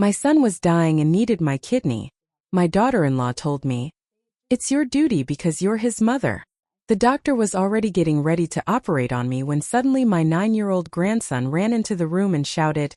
My son was dying and needed my kidney. My daughter-in-law told me, "It's your duty because you're his mother." The doctor was already getting ready to operate on me when suddenly my 9-year-old grandson ran into the room and shouted,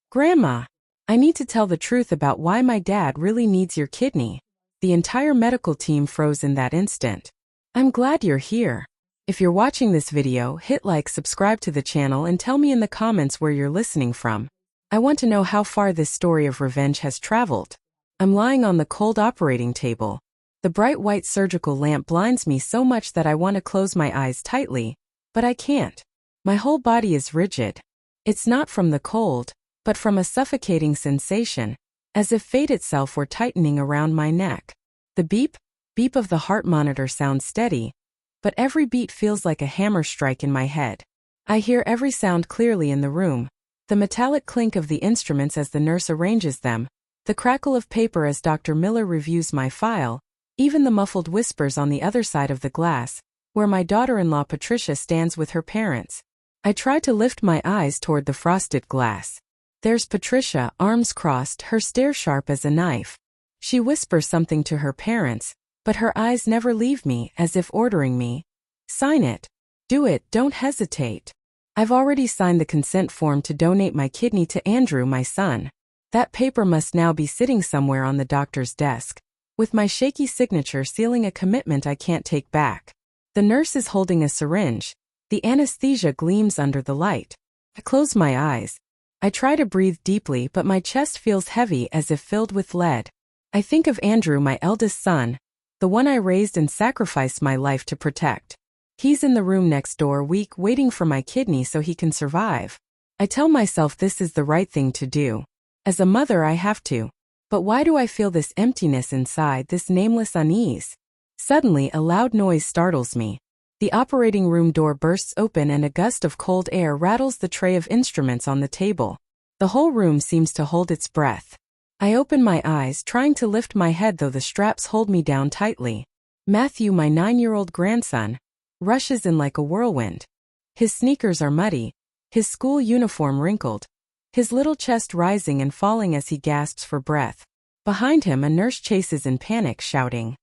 "Grandma, I need to tell the truth about why my dad really needs your kidney." The entire medical team froze in that instant. I'm glad you're here. If you're watching this video, hit like, subscribe to the channel, and tell me in the comments where you're listening from. I want to know how far this story of revenge has traveled. I'm lying on the cold operating table. The bright white surgical lamp blinds me so much that I want to close my eyes tightly, but I can't. My whole body is rigid. It's not from the cold, but from a suffocating sensation, as if fate itself were tightening around my neck. The beep of the heart monitor sounds steady, but every beat feels like a hammer strike in my head. I hear every sound clearly in the room: the metallic clink of the instruments as the nurse arranges them, the crackle of paper as Dr. Miller reviews my file, even the muffled whispers on the other side of the glass, where my daughter-in-law Patricia stands with her parents. I try to lift my eyes toward the frosted glass. There's Patricia, arms crossed, her stare sharp as a knife. She whispers something to her parents, but her eyes never leave me, as if ordering me, "Sign it. Do it, don't hesitate." I've already signed the consent form to donate my kidney to Andrew, my son. That paper must now be sitting somewhere on the doctor's desk, with my shaky signature sealing a commitment I can't take back. The nurse is holding a syringe. The anesthesia gleams under the light. I close my eyes. I try to breathe deeply, but my chest feels heavy as if filled with lead. I think of Andrew, my eldest son, the one I raised and sacrificed my life to protect. He's in the room next door, weak, waiting for my kidney so he can survive. I tell myself this is the right thing to do. As a mother, I have to. But why do I feel this emptiness inside, this nameless unease? Suddenly, a loud noise startles me. The operating room door bursts open and a gust of cold air rattles the tray of instruments on the table. The whole room seems to hold its breath. I open my eyes, trying to lift my head though the straps hold me down tightly. Matthew, my 9-year-old grandson, rushes in like a whirlwind. His sneakers are muddy, his school uniform wrinkled, his little chest rising and falling as he gasps for breath. Behind him, a nurse chases in panic, shouting,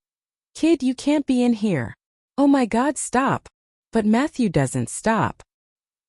"Kid, you can't be in here. Oh my God, stop." But Matthew doesn't stop.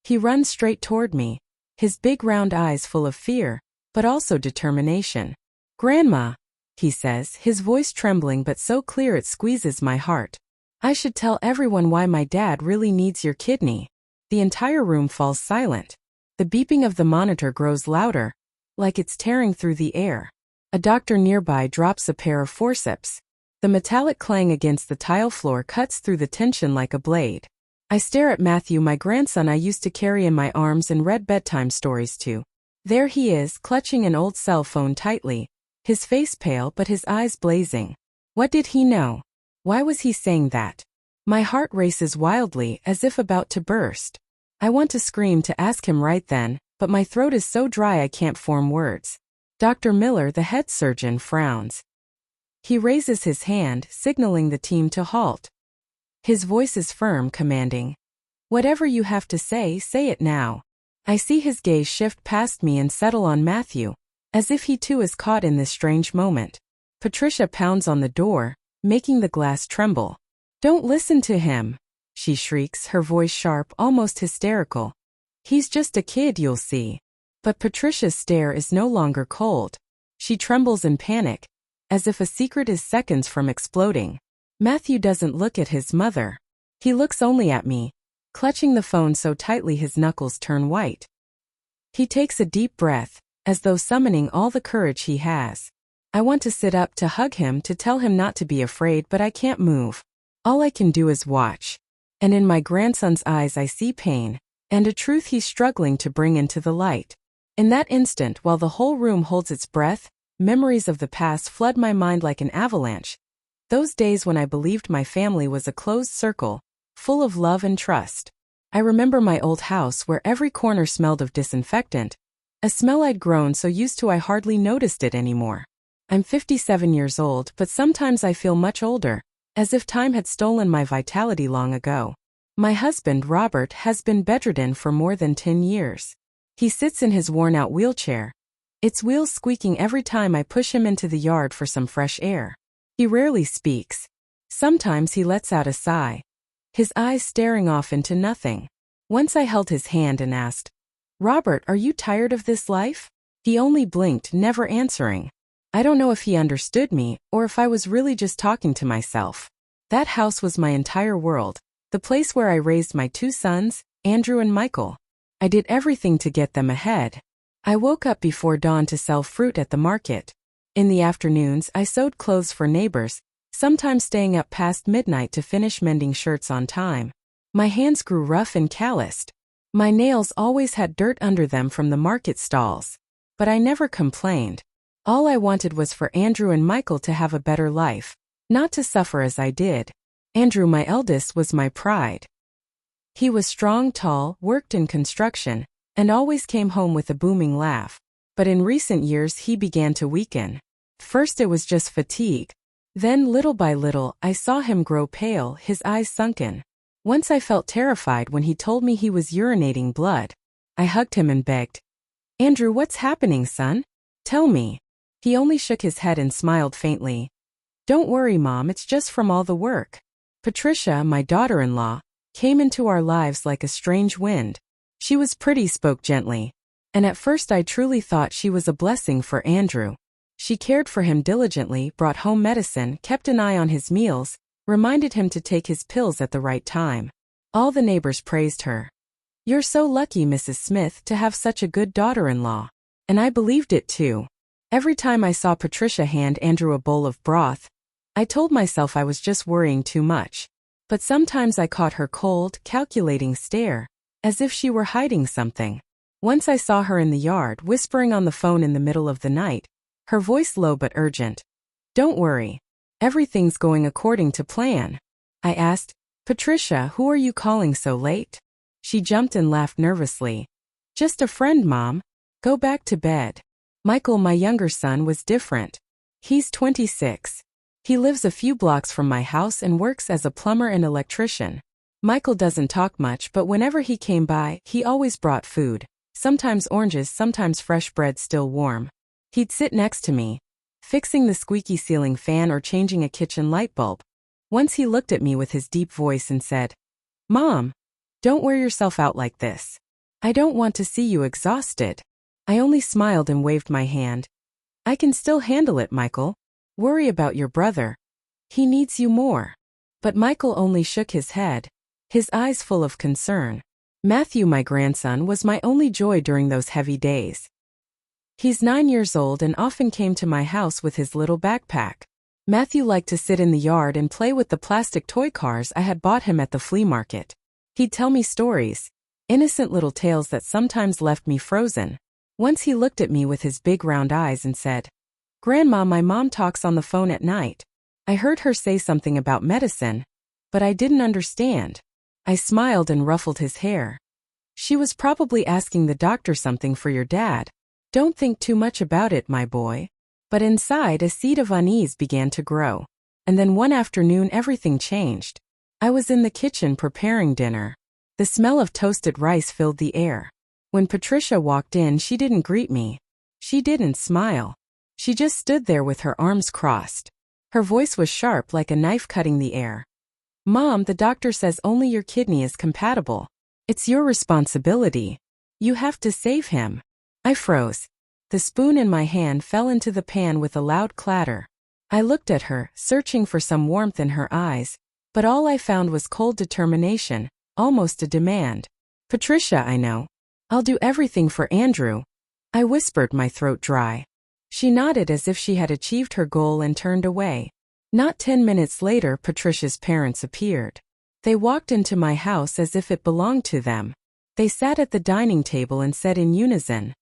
He runs straight toward me, his big round eyes full of fear, but also determination. "Grandma," he says, his voice trembling but so clear it squeezes my heart. "I should tell everyone why my dad really needs your kidney." The entire room falls silent. The beeping of the monitor grows louder, like it's tearing through the air. A doctor nearby drops a pair of forceps. The metallic clang against the tile floor cuts through the tension like a blade. I stare at Matthew, my grandson I used to carry in my arms and read bedtime stories to. There he is, clutching an old cell phone tightly, his face pale but his eyes blazing. What did he know? Why was he saying that? My heart races wildly, as if about to burst. I want to scream, to ask him right then, but my throat is so dry I can't form words. Dr. Miller, the head surgeon, frowns. He raises his hand, signaling the team to halt. His voice is firm, commanding, "Whatever you have to say, say it now." I see his gaze shift past me and settle on Matthew, as if he too is caught in this strange moment. Patricia pounds on the door, making the glass tremble. "Don't listen to him," she shrieks, her voice sharp, almost hysterical. "He's just a kid, you'll see." But Patricia's stare is no longer cold. She trembles in panic, as if a secret is seconds from exploding. Matthew doesn't look at his mother. He looks only at me, clutching the phone so tightly his knuckles turn white. He takes a deep breath, as though summoning all the courage he has. I want to sit up, to hug him, to tell him not to be afraid, but I can't move. All I can do is watch. And in my grandson's eyes I see pain, and a truth he's struggling to bring into the light. In that instant, while the whole room holds its breath, memories of the past flood my mind like an avalanche. Those days when I believed my family was a closed circle, full of love and trust. I remember my old house where every corner smelled of disinfectant, a smell I'd grown so used to I hardly noticed it anymore. I'm 57 years old, but sometimes I feel much older, as if time had stolen my vitality long ago. My husband, Robert, has been bedridden for more than 10 years. He sits in his worn-out wheelchair, its wheels squeaking every time I push him into the yard for some fresh air. He rarely speaks. Sometimes he lets out a sigh, his eyes staring off into nothing. Once I held his hand and asked, "Robert, are you tired of this life?" He only blinked, never answering. I don't know if he understood me or if I was really just talking to myself. That house was my entire world, the place where I raised my 2 sons, Andrew and Michael. I did everything to get them ahead. I woke up before dawn to sell fruit at the market. In the afternoons, I sewed clothes for neighbors, sometimes staying up past midnight to finish mending shirts on time. My hands grew rough and calloused. My nails always had dirt under them from the market stalls. But I never complained. All I wanted was for Andrew and Michael to have a better life, not to suffer as I did. Andrew, my eldest, was my pride. He was strong, tall, worked in construction, and always came home with a booming laugh. But in recent years he began to weaken. First it was just fatigue. Then little by little I saw him grow pale, his eyes sunken. Once I felt terrified when he told me he was urinating blood. I hugged him and begged, "Andrew, what's happening, son? Tell me." He only shook his head and smiled faintly. "Don't worry, Mom, it's just from all the work." Patricia, my daughter-in-law, came into our lives like a strange wind. She was pretty, spoke gently, and at first I truly thought she was a blessing for Andrew. She cared for him diligently, brought home medicine, kept an eye on his meals, reminded him to take his pills at the right time. All the neighbors praised her. "You're so lucky, Mrs. Smith, to have such a good daughter-in-law." And I believed it too. Every time I saw Patricia hand Andrew a bowl of broth, I told myself I was just worrying too much. But sometimes I caught her cold, calculating stare, as if she were hiding something. Once I saw her in the yard, whispering on the phone in the middle of the night, her voice low but urgent. "Don't worry. Everything's going according to plan." I asked, "Patricia, who are you calling so late?" She jumped and laughed nervously. "Just a friend, Mom. Go back to bed." Michael, my younger son, was different. He's 26. He lives a few blocks from my house and works as a plumber and electrician. Michael doesn't talk much, but whenever he came by, he always brought food. Sometimes oranges, sometimes fresh bread still warm. He'd sit next to me, fixing the squeaky ceiling fan or changing a kitchen light bulb. Once he looked at me with his deep voice and said, "Mom, don't wear yourself out like this. I don't want to see you exhausted." I only smiled and waved my hand. "I can still handle it, Michael. Worry about your brother. He needs you more." But Michael only shook his head, his eyes full of concern. Matthew, my grandson, was my only joy during those heavy days. He's 9 years old and often came to my house with his little backpack. Matthew liked to sit in the yard and play with the plastic toy cars I had bought him at the flea market. He'd tell me stories, innocent little tales that sometimes left me frozen. Once he looked at me with his big round eyes and said, "Grandma, my mom talks on the phone at night. I heard her say something about medicine, but I didn't understand." I smiled and ruffled his hair. "She was probably asking the doctor something for your dad. Don't think too much about it, my boy." But inside, a seed of unease began to grow. And then one afternoon everything changed. I was in the kitchen preparing dinner. The smell of toasted rice filled the air. When Patricia walked in, she didn't greet me. She didn't smile. She just stood there with her arms crossed. Her voice was sharp like a knife cutting the air. "Mom, the doctor says only your kidney is compatible. It's your responsibility. You have to save him." I froze. The spoon in my hand fell into the pan with a loud clatter. I looked at her, searching for some warmth in her eyes, but all I found was cold determination, almost a demand. "Patricia, I know. I'll do everything for Andrew," I whispered, my throat dry. She nodded as if she had achieved her goal and turned away. Not 10 minutes later, Patricia's parents appeared. They walked into my house as if it belonged to them. They sat at the dining table and said in unison,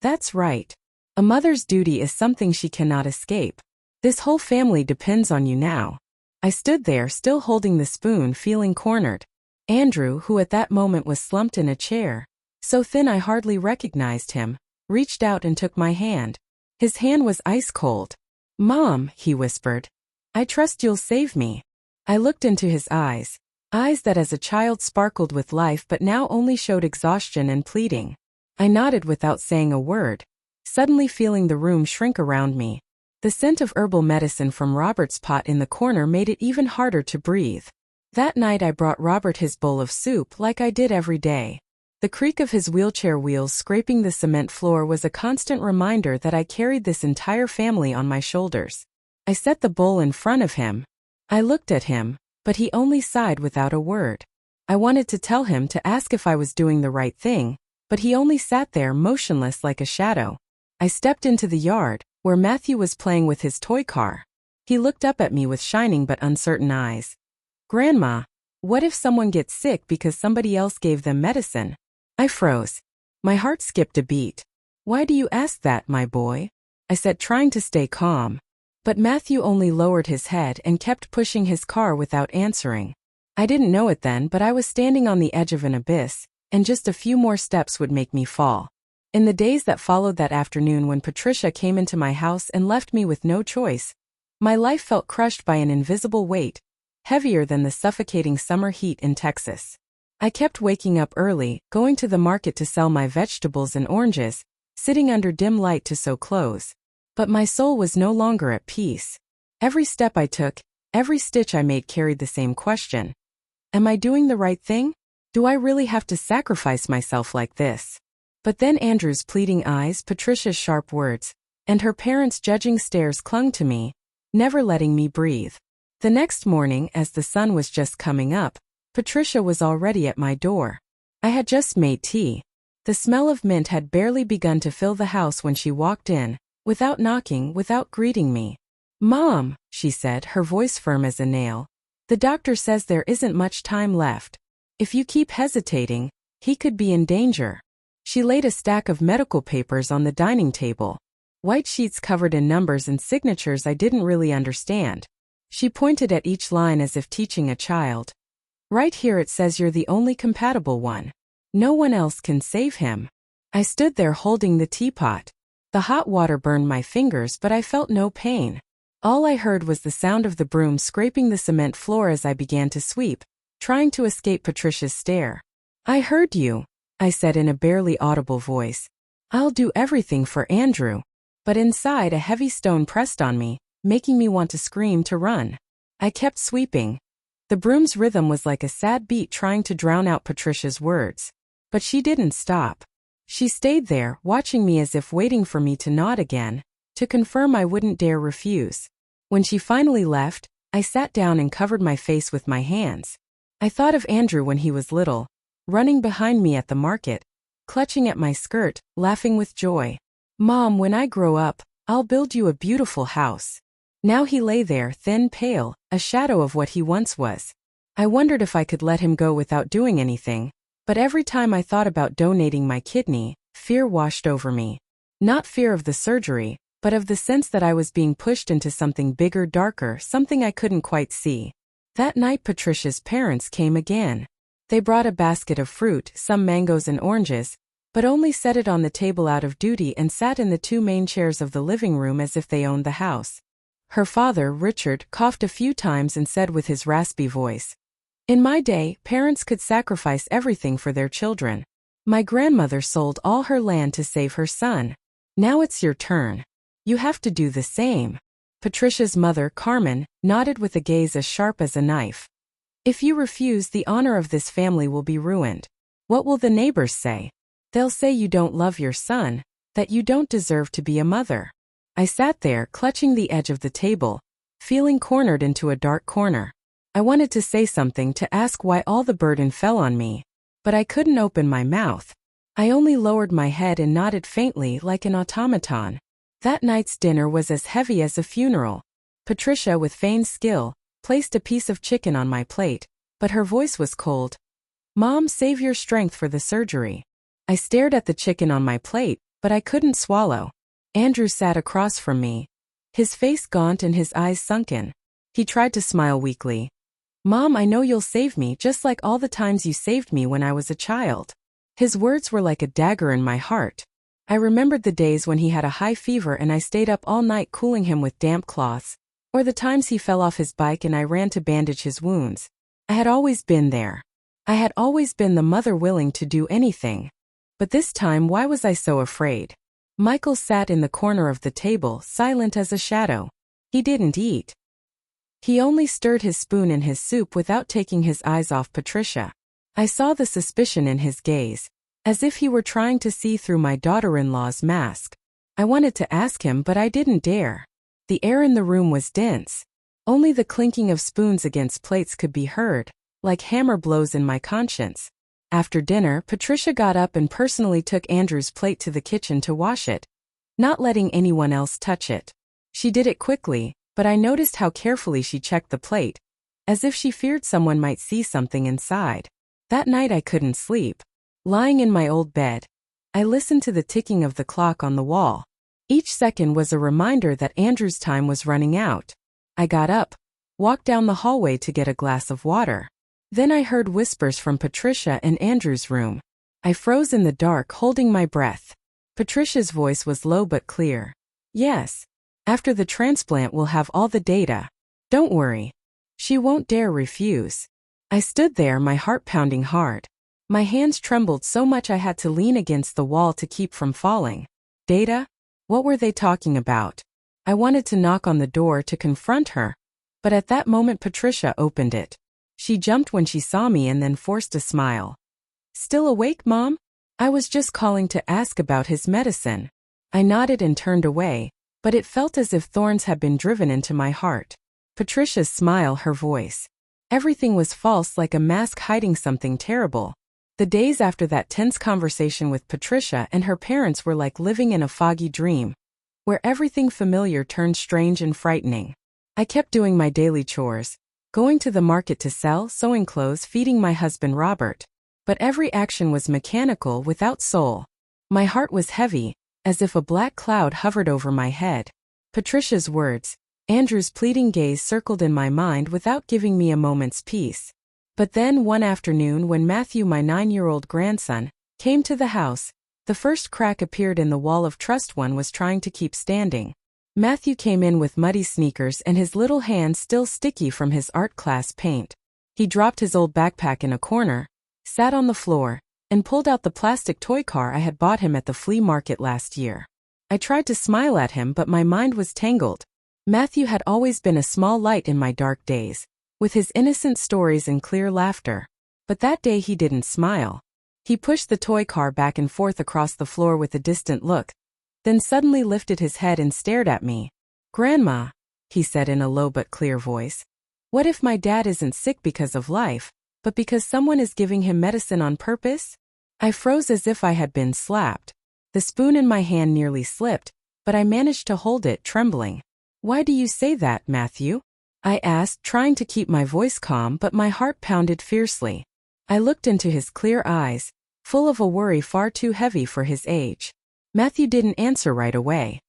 "That's right. A mother's duty is something she cannot escape. This whole family depends on you now." I stood there, still holding the spoon, feeling cornered. Andrew, who at that moment was slumped in a chair, so thin I hardly recognized him, reached out and took my hand. His hand was ice cold. "Mom," he whispered, "I trust you'll save me." I looked into his eyes that as a child sparkled with life but now only showed exhaustion and pleading. I nodded without saying a word. suddenly feeling the room shrink around me. The scent of herbal medicine from Robert's pot in the corner made it even harder to breathe. That night I brought Robert his bowl of soup like I did every day. The creak of his wheelchair wheels scraping the cement floor was a constant reminder that I carried this entire family on my shoulders. I set the bowl in front of him. I looked at him, but he only sighed without a word. I wanted to tell him to ask if I was doing the right thing, but he only sat there motionless like a shadow. I stepped into the yard, where Matthew was playing with his toy car. He looked up at me with shining but uncertain eyes. "Grandma, what if someone gets sick because somebody else gave them medicine?" I froze. My heart skipped a beat. "Why do you ask that, my boy?" I said, trying to stay calm. But Matthew only lowered his head and kept pushing his car without answering. I didn't know it then, but I was standing on the edge of an abyss, and just a few more steps would make me fall. In the days that followed that afternoon when Patricia came into my house and left me with no choice, my life felt crushed by an invisible weight, heavier than the suffocating summer heat in Texas. I kept waking up early, going to the market to sell my vegetables and oranges, sitting under dim light to sew clothes. But my soul was no longer at peace. Every step I took, every stitch I made carried the same question. Am I doing the right thing? Do I really have to sacrifice myself like this? But then Andrew's pleading eyes, Patricia's sharp words, and her parents' judging stares clung to me, never letting me breathe. The next morning, as the sun was just coming up, Patricia was already at my door. I had just made tea. The smell of mint had barely begun to fill the house when she walked in, without knocking, without greeting me. "Mom," she said, her voice firm as a nail, "the doctor says there isn't much time left. If you keep hesitating, he could be in danger." She laid a stack of medical papers on the dining table, white sheets covered in numbers and signatures I didn't really understand. She pointed at each line as if teaching a child. "Right here it says you're the only compatible one. No one else can save him." I stood there holding the teapot. The hot water burned my fingers, but I felt no pain. All I heard was the sound of the broom scraping the cement floor as I began to sweep, trying to escape Patricia's stare. "I heard you," I said in a barely audible voice. "I'll do everything for Andrew." But inside a heavy stone pressed on me, making me want to scream, to run. I kept sweeping. The broom's rhythm was like a sad beat trying to drown out Patricia's words. But she didn't stop. She stayed there, watching me as if waiting for me to nod again, to confirm I wouldn't dare refuse. When she finally left, I sat down and covered my face with my hands. I thought of Andrew when he was little, running behind me at the market, clutching at my skirt, laughing with joy. "Mom, when I grow up, I'll build you a beautiful house." Now he lay there, thin, pale, a shadow of what he once was. I wondered if I could let him go without doing anything, but every time I thought about donating my kidney, fear washed over me. Not fear of the surgery, but of the sense that I was being pushed into something bigger, darker, something I couldn't quite see. That night Patricia's parents came again. They brought a basket of fruit, some mangoes and oranges, but only set it on the table out of duty and sat in the two main chairs of the living room as if they owned the house. Her father, Richard, coughed a few times and said with his raspy voice, "In my day, parents could sacrifice everything for their children. My grandmother sold all her land to save her son. Now it's your turn. You have to do the same." Patricia's mother, Carmen, nodded with a gaze as sharp as a knife. "If you refuse, the honor of this family will be ruined. What will the neighbors say? They'll say you don't love your son, that you don't deserve to be a mother." I sat there, clutching the edge of the table, feeling cornered into a dark corner. I wanted to say something, to ask why all the burden fell on me, but I couldn't open my mouth. I only lowered my head and nodded faintly like an automaton. That night's dinner was as heavy as a funeral. Patricia, with feigned skill, placed a piece of chicken on my plate, but her voice was cold. "Mom, save your strength for the surgery." I stared at the chicken on my plate, but I couldn't swallow. Andrew sat across from me, his face gaunt and his eyes sunken. He tried to smile weakly. "Mom, I know you'll save me, just like all the times you saved me when I was a child." His words were like a dagger in my heart. I remembered the days when he had a high fever and I stayed up all night cooling him with damp cloths, or the times he fell off his bike and I ran to bandage his wounds. I had always been there. I had always been the mother willing to do anything. But this time, why was I so afraid? Michael sat in the corner of the table, silent as a shadow. He didn't eat. He only stirred his spoon in his soup without taking his eyes off Patricia. I saw the suspicion in his gaze, as if he were trying to see through my daughter-in-law's mask. I wanted to ask him, but I didn't dare. The air in the room was dense. Only the clinking of spoons against plates could be heard, like hammer blows in my conscience. After dinner, Patricia got up and personally took Andrew's plate to the kitchen to wash it, not letting anyone else touch it. She did it quickly, but I noticed how carefully she checked the plate, as if she feared someone might see something inside. That night I couldn't sleep. Lying in my old bed, I listened to the ticking of the clock on the wall. Each second was a reminder that Andrew's time was running out. I got up, walked down the hallway to get a glass of water. Then I heard whispers from Patricia and Andrew's room. I froze in the dark, holding my breath. Patricia's voice was low but clear. Yes. After the transplant we'll have all the data. Don't worry. She won't dare refuse. I stood there, my heart pounding hard. My hands trembled so much I had to lean against the wall to keep from falling. Data? What were they talking about? I wanted to knock on the door to confront her, but at that moment Patricia opened it. She jumped when she saw me and then forced a smile. Still awake, Mom? I was just calling to ask about his medicine. I nodded and turned away, but it felt as if thorns had been driven into my heart. Patricia's smile, her voice. Everything was false, like a mask hiding something terrible. The days after that tense conversation with Patricia and her parents were like living in a foggy dream, where everything familiar turned strange and frightening. I kept doing my daily chores, going to the market to sell, sewing clothes, feeding my husband Robert. But every action was mechanical, without soul. My heart was heavy, as if a black cloud hovered over my head. Patricia's words, Andrew's pleading gaze circled in my mind without giving me a moment's peace. But then one afternoon when Matthew, my 9-year-old grandson, came to the house, the first crack appeared in the wall of trust one was trying to keep standing. Matthew came in with muddy sneakers and his little hands still sticky from his art class paint. He dropped his old backpack in a corner, sat on the floor, and pulled out the plastic toy car I had bought him at the flea market last year. I tried to smile at him, but my mind was tangled. Matthew had always been a small light in my dark days, with his innocent stories and clear laughter. But that day he didn't smile. He pushed the toy car back and forth across the floor with a distant look, then suddenly lifted his head and stared at me. Grandma, he said in a low but clear voice. What if my dad isn't sick because of life, but because someone is giving him medicine on purpose? I froze as if I had been slapped. The spoon in my hand nearly slipped, but I managed to hold it, trembling. Why do you say that, Matthew? I asked, trying to keep my voice calm, but my heart pounded fiercely. I looked into his clear eyes, full of a worry far too heavy for his age. Matthew didn't answer right away.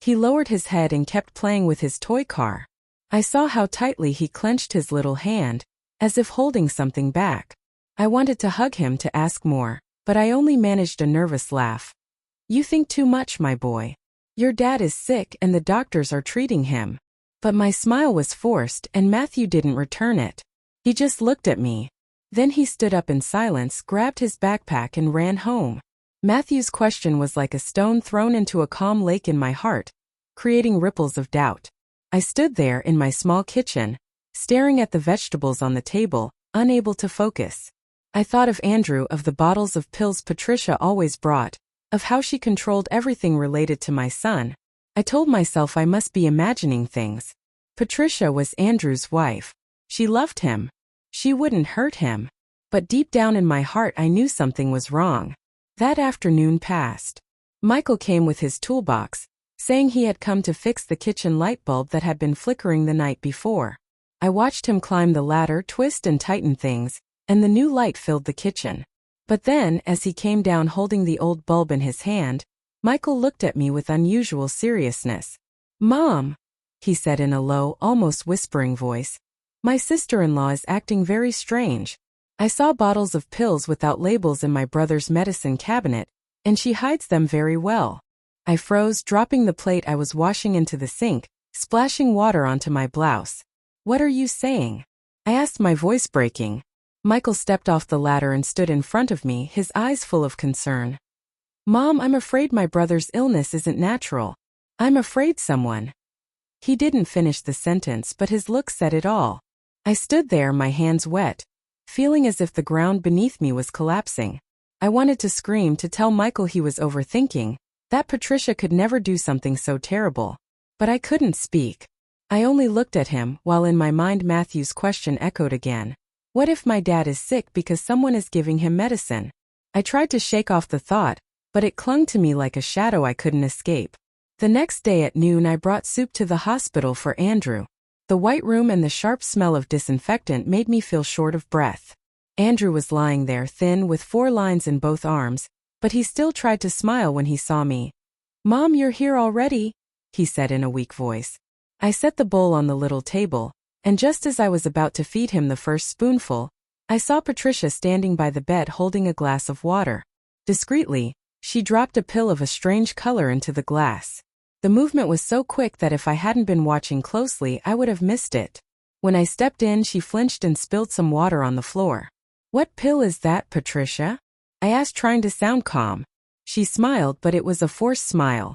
He lowered his head and kept playing with his toy car. I saw how tightly he clenched his little hand, as if holding something back. I wanted to hug him to ask more, but I only managed a nervous laugh. You think too much, my boy. Your dad is sick and the doctors are treating him. But my smile was forced and Matthew didn't return it. He just looked at me. Then he stood up in silence, grabbed his backpack and ran home. Matthew's question was like a stone thrown into a calm lake in my heart, creating ripples of doubt. I stood there in my small kitchen, staring at the vegetables on the table, unable to focus. I thought of Andrew, of the bottles of pills Patricia always brought, of how she controlled everything related to my son. I told myself I must be imagining things. Patricia was Andrew's wife. She loved him. She wouldn't hurt him. But deep down in my heart I knew something was wrong. That afternoon passed. Michael came with his toolbox, saying he had come to fix the kitchen light bulb that had been flickering the night before. I watched him climb the ladder, twist and tighten things, and the new light filled the kitchen. But then, as he came down holding the old bulb in his hand, Michael looked at me with unusual seriousness. Mom, he said in a low, almost whispering voice, my sister-in-law is acting very strange. I saw bottles of pills without labels in my brother's medicine cabinet, and she hides them very well. I froze, dropping the plate I was washing into the sink, splashing water onto my blouse. What are you saying? I asked, my voice breaking. Michael stepped off the ladder and stood in front of me, his eyes full of concern. Mom, I'm afraid my brother's illness isn't natural. I'm afraid someone. He didn't finish the sentence, but his look said it all. I stood there, my hands wet, feeling as if the ground beneath me was collapsing. I wanted to scream to tell Michael he was overthinking, that Patricia could never do something so terrible. But I couldn't speak. I only looked at him, while in my mind Matthew's question echoed again. What if my dad is sick because someone is giving him medicine? I tried to shake off the thought, but it clung to me like a shadow I couldn't escape. The next day at noon I brought soup to the hospital for Andrew. The white room and the sharp smell of disinfectant made me feel short of breath. Andrew was lying there, thin, with 4 lines in both arms, but he still tried to smile when he saw me. Mom, you're here already, he said in a weak voice. I set the bowl on the little table, and just as I was about to feed him the first spoonful, I saw Patricia standing by the bed holding a glass of water. Discreetly, she dropped a pill of a strange color into the glass. The movement was so quick that if I hadn't been watching closely, I would have missed it. When I stepped in, she flinched and spilled some water on the floor. What pill is that, Patricia? I asked, trying to sound calm. She smiled, but it was a forced smile.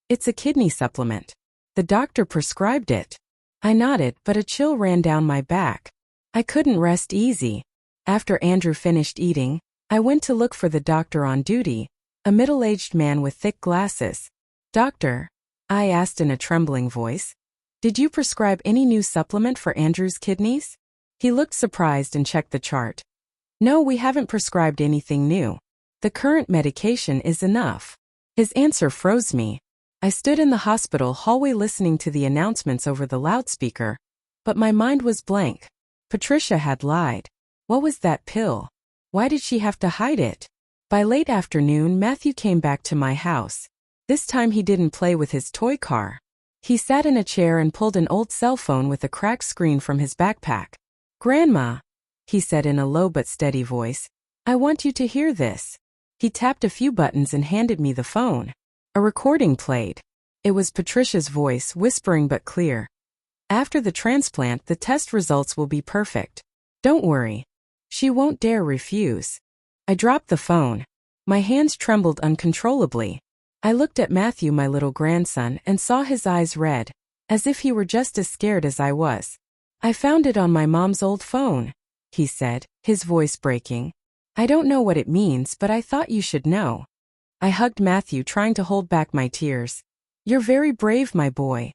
It's a kidney supplement. The doctor prescribed it. I nodded, but a chill ran down my back. I couldn't rest easy. After Andrew finished eating, I went to look for the doctor on duty, a middle-aged man with thick glasses. Doctor, I asked in a trembling voice, did you prescribe any new supplement for Andrew's kidneys? He looked surprised and checked the chart. No, we haven't prescribed anything new. The current medication is enough. His answer froze me. I stood in the hospital hallway listening to the announcements over the loudspeaker, but my mind was blank. Patricia had lied. What was that pill? Why did she have to hide it? By late afternoon, Matthew came back to my house. This time he didn't play with his toy car. He sat in a chair and pulled an old cell phone with a cracked screen from his backpack. Grandma, he said in a low but steady voice, I want you to hear this. He tapped a few buttons and handed me the phone. A recording played. It was Patricia's voice, whispering but clear. After the transplant, the test results will be perfect. Don't worry. She won't dare refuse. I dropped the phone. My hands trembled uncontrollably. I looked at Matthew, my little grandson, and saw his eyes red, as if he were just as scared as I was. I found it on my mom's old phone, he said, his voice breaking. I don't know what it means, but I thought you should know. I hugged Matthew, trying to hold back my tears. You're very brave, my boy.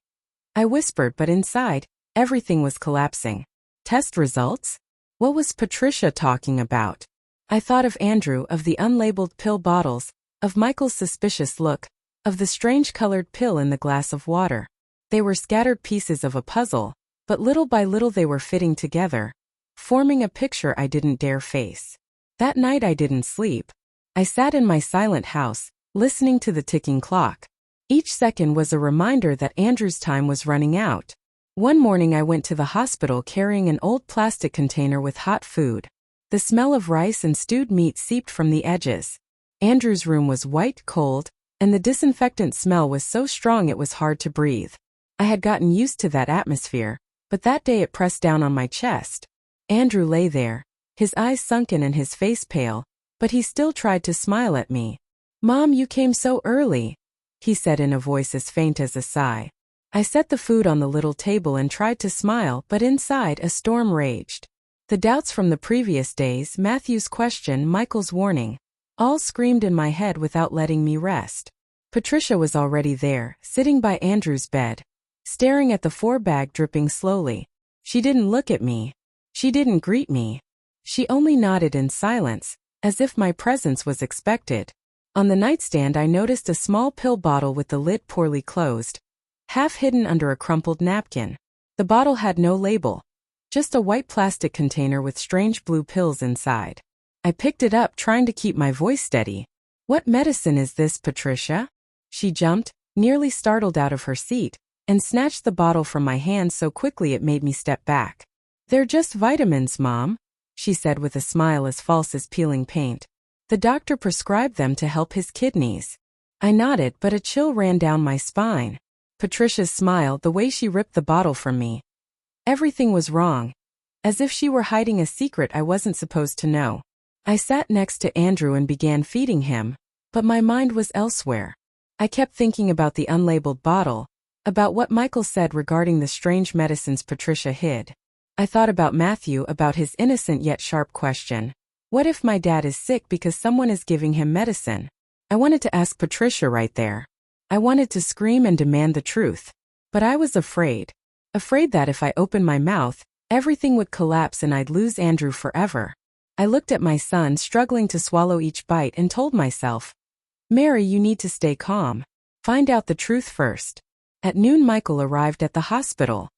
I whispered, but inside, everything was collapsing. Test results? What was Patricia talking about? I thought of Andrew, of the unlabeled pill bottles, of Michael's suspicious look, of the strange colored pill in the glass of water. They were scattered pieces of a puzzle, but little by little they were fitting together, forming a picture I didn't dare face. That night I didn't sleep. I sat in my silent house, listening to the ticking clock. Each second was a reminder that Andrew's time was running out. One morning I went to the hospital carrying an old plastic container with hot food. The smell of rice and stewed meat seeped from the edges. Andrew's room was white, cold, and the disinfectant smell was so strong it was hard to breathe. I had gotten used to that atmosphere, but that day it pressed down on my chest. Andrew lay there, his eyes sunken and his face pale, but he still tried to smile at me. Mom, you came so early, he said in a voice as faint as a sigh. I set the food on the little table and tried to smile, but inside a storm raged. The doubts from the previous days, Matthew's question, Michael's warning, all screamed in my head without letting me rest. Patricia was already there, sitting by Andrew's bed, staring at the 4 bag dripping slowly. She didn't look at me. She didn't greet me. She only nodded in silence, as if my presence was expected. On the nightstand I noticed a small pill bottle with the lid poorly closed, half hidden under a crumpled napkin. The bottle had no label, just a white plastic container with strange blue pills inside. I picked it up, trying to keep my voice steady. What medicine is this, Patricia? She jumped, nearly startled out of her seat, and snatched the bottle from my hand so quickly it made me step back. They're just vitamins, Mom, she said with a smile as false as peeling paint. The doctor prescribed them to help his kidneys. I nodded, but a chill ran down my spine. Patricia's smile, the way she ripped the bottle from me. Everything was wrong, as if she were hiding a secret I wasn't supposed to know. I sat next to Andrew and began feeding him, but my mind was elsewhere. I kept thinking about the unlabeled bottle, about what Michael said regarding the strange medicines Patricia hid. I thought about Matthew, about his innocent yet sharp question. What if my dad is sick because someone is giving him medicine? I wanted to ask Patricia right there. I wanted to scream and demand the truth. But I was afraid. Afraid that if I opened my mouth, everything would collapse and I'd lose Andrew forever. I looked at my son struggling to swallow each bite and told myself, Mary, you need to stay calm. Find out the truth first. At noon, Michael arrived at the hospital.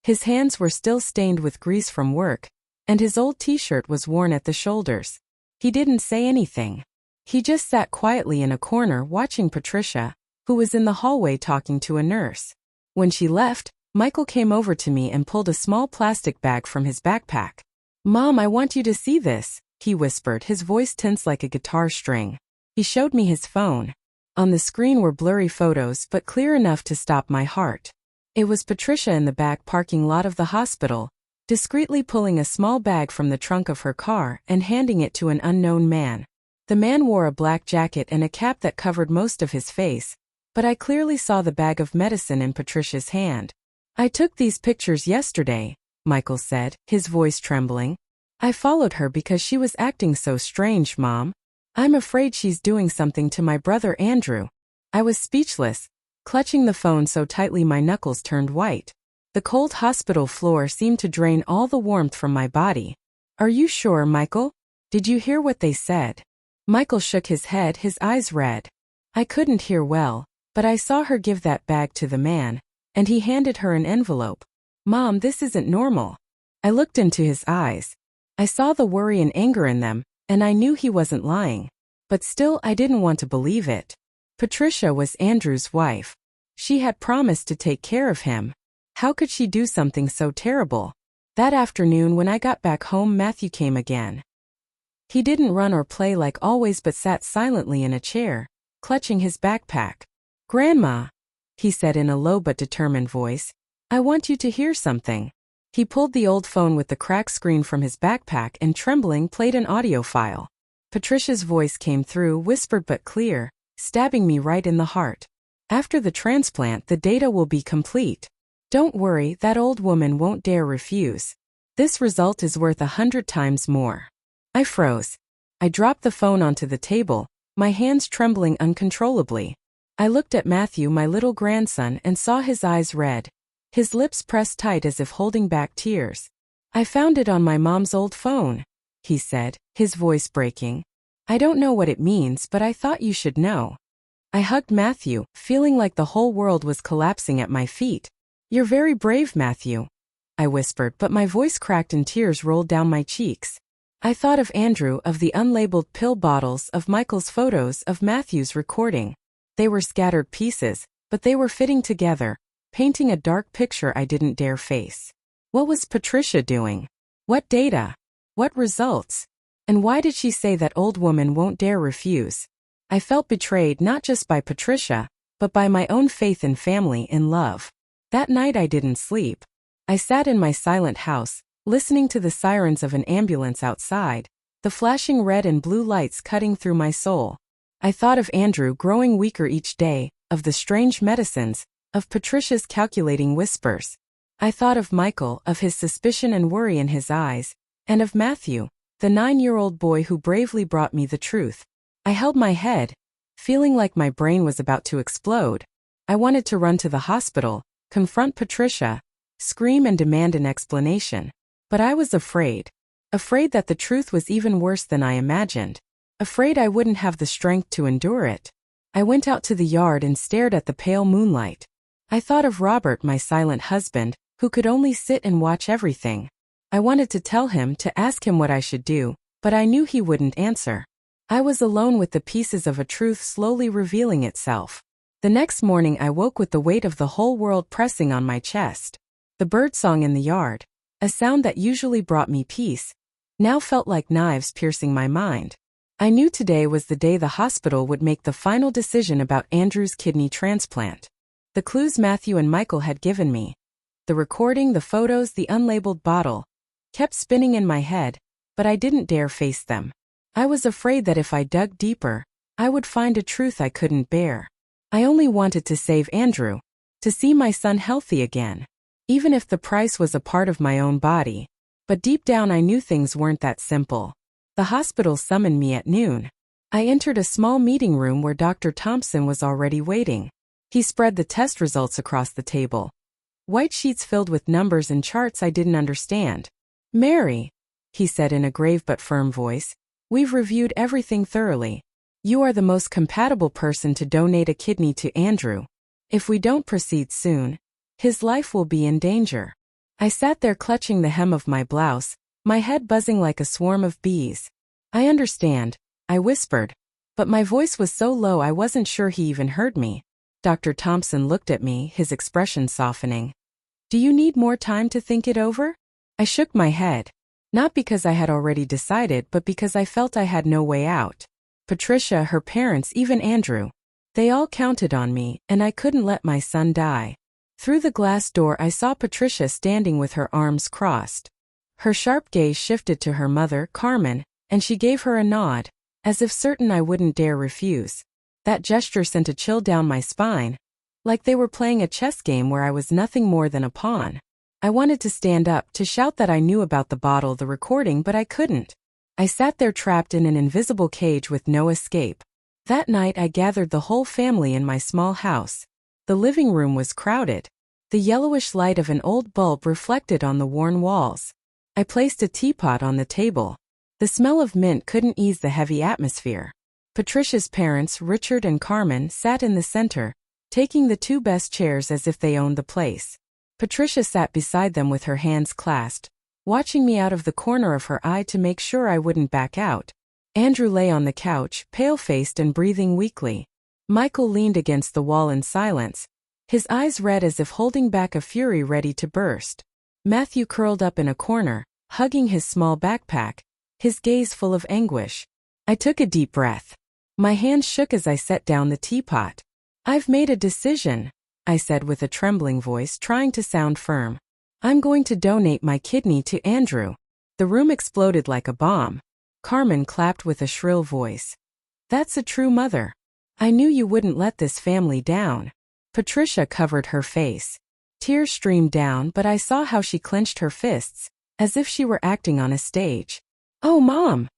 His hands were still stained with grease from work, and his old t-shirt was worn at the shoulders. He didn't say anything. He just sat quietly in a corner watching Patricia, who was in the hallway talking to a nurse. When she left, Michael came over to me and pulled a small plastic bag from his backpack. Mom, I want you to see this, he whispered, his voice tense like a guitar string. He showed me his phone. On the screen were blurry photos but clear enough to stop my heart. It was Patricia in the back parking lot of the hospital, discreetly pulling a small bag from the trunk of her car and handing it to an unknown man. The man wore a black jacket and a cap that covered most of his face, but I clearly saw the bag of medicine in Patricia's hand. I took these pictures yesterday, Michael said, his voice trembling. I followed her because she was acting so strange, Mom. I'm afraid she's doing something to my brother Andrew. I was speechless, clutching the phone so tightly my knuckles turned white. The cold hospital floor seemed to drain all the warmth from my body. Are you sure, Michael? Did you hear what they said? Michael shook his head, his eyes red. I couldn't hear well, but I saw her give that bag to the man, and he handed her an envelope. Mom, this isn't normal. I looked into his eyes. I saw the worry and anger in them, and I knew he wasn't lying. But still, I didn't want to believe it. Patricia was Andrew's wife. She had promised to take care of him. How could she do something so terrible? That afternoon when I got back home, Matthew came again. He didn't run or play like always but sat silently in a chair, clutching his backpack. Grandma, he said in a low but determined voice, I want you to hear something. He pulled the old phone with the cracked screen from his backpack and trembling played an audio file. Patricia's voice came through, whispered but clear, stabbing me right in the heart. After the transplant, the data will be complete. Don't worry, that old woman won't dare refuse. This result is worth 100 times more. I froze. I dropped the phone onto the table, my hands trembling uncontrollably. I looked at Matthew, my little grandson, and saw his eyes red. His lips pressed tight as if holding back tears. I found it on my mom's old phone, he said, his voice breaking. I don't know what it means, but I thought you should know. I hugged Matthew, feeling like the whole world was collapsing at my feet. You're very brave, Matthew, I whispered, but my voice cracked and tears rolled down my cheeks. I thought of Andrew, of the unlabeled pill bottles, of Michael's photos, of Matthew's recording. They were scattered pieces, but they were fitting together, painting a dark picture I didn't dare face. What was Patricia doing? What data? What results? And why did she say that old woman won't dare refuse? I felt betrayed not just by Patricia, but by my own faith in family, in love. That night I didn't sleep. I sat in my silent house, listening to the sirens of an ambulance outside, the flashing red and blue lights cutting through my soul. I thought of Andrew growing weaker each day, of the strange medicines, of Patricia's calculating whispers. I thought of Michael, of his suspicion and worry in his eyes, and of Matthew, the 9-year-old boy who bravely brought me the truth. I held my head, feeling like my brain was about to explode. I wanted to run to the hospital, confront Patricia, scream and demand an explanation. But I was afraid. Afraid that the truth was even worse than I imagined. Afraid I wouldn't have the strength to endure it. I went out to the yard and stared at the pale moonlight. I thought of Robert, my silent husband, who could only sit and watch everything. I wanted to tell him, to ask him what I should do, but I knew he wouldn't answer. I was alone with the pieces of a truth slowly revealing itself. The next morning I woke with the weight of the whole world pressing on my chest. The birdsong in the yard, a sound that usually brought me peace, now felt like knives piercing my mind. I knew today was the day the hospital would make the final decision about Andrew's kidney transplant. The clues Matthew and Michael had given me, the recording, the photos, the unlabeled bottle, kept spinning in my head, but I didn't dare face them. I was afraid that if I dug deeper, I would find a truth I couldn't bear. I only wanted to save Andrew, to see my son healthy again, even if the price was a part of my own body. But deep down I knew things weren't that simple. The hospital summoned me at noon. I entered a small meeting room where Dr. Thompson was already waiting. He spread the test results across the table. White sheets filled with numbers and charts I didn't understand. "Mary," he said in a grave but firm voice, "we've reviewed everything thoroughly. You are the most compatible person to donate a kidney to Andrew. If we don't proceed soon, his life will be in danger." I sat there clutching the hem of my blouse, my head buzzing like a swarm of bees. "I understand," I whispered, but my voice was so low I wasn't sure he even heard me. Dr. Thompson looked at me, his expression softening. "Do you need more time to think it over?" I shook my head. Not because I had already decided, but because I felt I had no way out. Patricia, her parents, even Andrew. They all counted on me, and I couldn't let my son die. Through the glass door I saw Patricia standing with her arms crossed. Her sharp gaze shifted to her mother, Carmen, and she gave her a nod, as if certain I wouldn't dare refuse. That gesture sent a chill down my spine, like they were playing a chess game where I was nothing more than a pawn. I wanted to stand up, to shout that I knew about the bottle, the recording, but I couldn't. I sat there trapped in an invisible cage with no escape. That night I gathered the whole family in my small house. The living room was crowded. The yellowish light of an old bulb reflected on the worn walls. I placed a teapot on the table. The smell of mint couldn't ease the heavy atmosphere. Patricia's parents, Richard and Carmen, sat in the center, taking the two best chairs as if they owned the place. Patricia sat beside them with her hands clasped, watching me out of the corner of her eye to make sure I wouldn't back out. Andrew lay on the couch, pale-faced and breathing weakly. Michael leaned against the wall in silence, his eyes red as if holding back a fury ready to burst. Matthew curled up in a corner, hugging his small backpack, his gaze full of anguish. I took a deep breath. My hands shook as I set down the teapot. "I've made a decision," I said with a trembling voice, trying to sound firm. "I'm going to donate my kidney to Andrew." The room exploded like a bomb. Carmen clapped with a shrill voice. "That's a true mother. I knew you wouldn't let this family down." Patricia covered her face. Tears streamed down, but I saw how she clenched her fists, as if she were acting on a stage. "Oh, Mom,"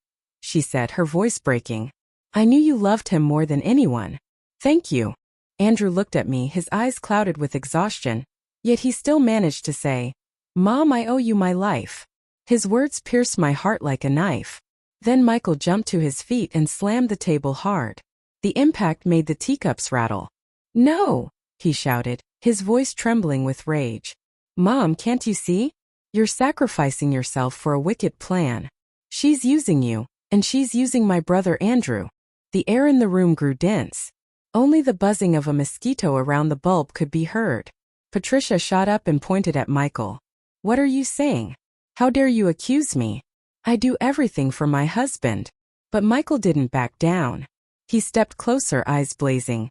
she said, her voice breaking. "I knew you loved him more than anyone. Thank you." Andrew looked at me, his eyes clouded with exhaustion, yet he still managed to say, "Mom, I owe you my life." His words pierced my heart like a knife. Then Michael jumped to his feet and slammed the table hard. The impact made the teacups rattle. "No!" he shouted, his voice trembling with rage. "Mom, can't you see? You're sacrificing yourself for a wicked plan. She's using you, and she's using my brother Andrew." The air in the room grew dense. Only the buzzing of a mosquito around the bulb could be heard. Patricia shot up and pointed at Michael. "What are you saying? How dare you accuse me? I do everything for my husband." But Michael didn't back down. He stepped closer, eyes blazing.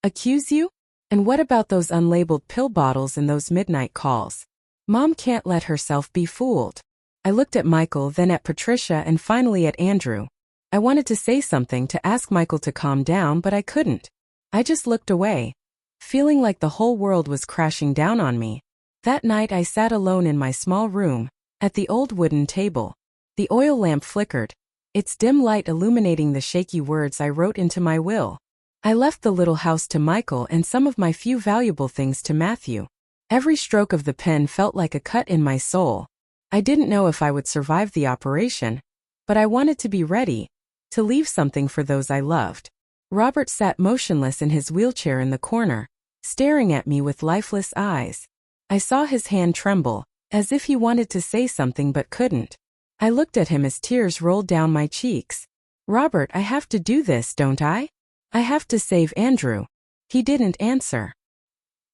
"Accuse you? And what about those unlabeled pill bottles and those midnight calls? Mom can't let herself be fooled." I looked at Michael, then at Patricia, and finally at Andrew. I wanted to say something, to ask Michael to calm down, but I couldn't. I just looked away, feeling like the whole world was crashing down on me. That night I sat alone in my small room, at the old wooden table. The oil lamp flickered, its dim light illuminating the shaky words I wrote into my will. I left the little house to Michael and some of my few valuable things to Matthew. Every stroke of the pen felt like a cut in my soul. I didn't know if I would survive the operation, but I wanted to be ready, to leave something for those I loved. Robert sat motionless in his wheelchair in the corner, staring at me with lifeless eyes. I saw his hand tremble, as if he wanted to say something but couldn't. I looked at him as tears rolled down my cheeks. "Robert, I have to do this, don't I? I have to save Andrew." He didn't answer.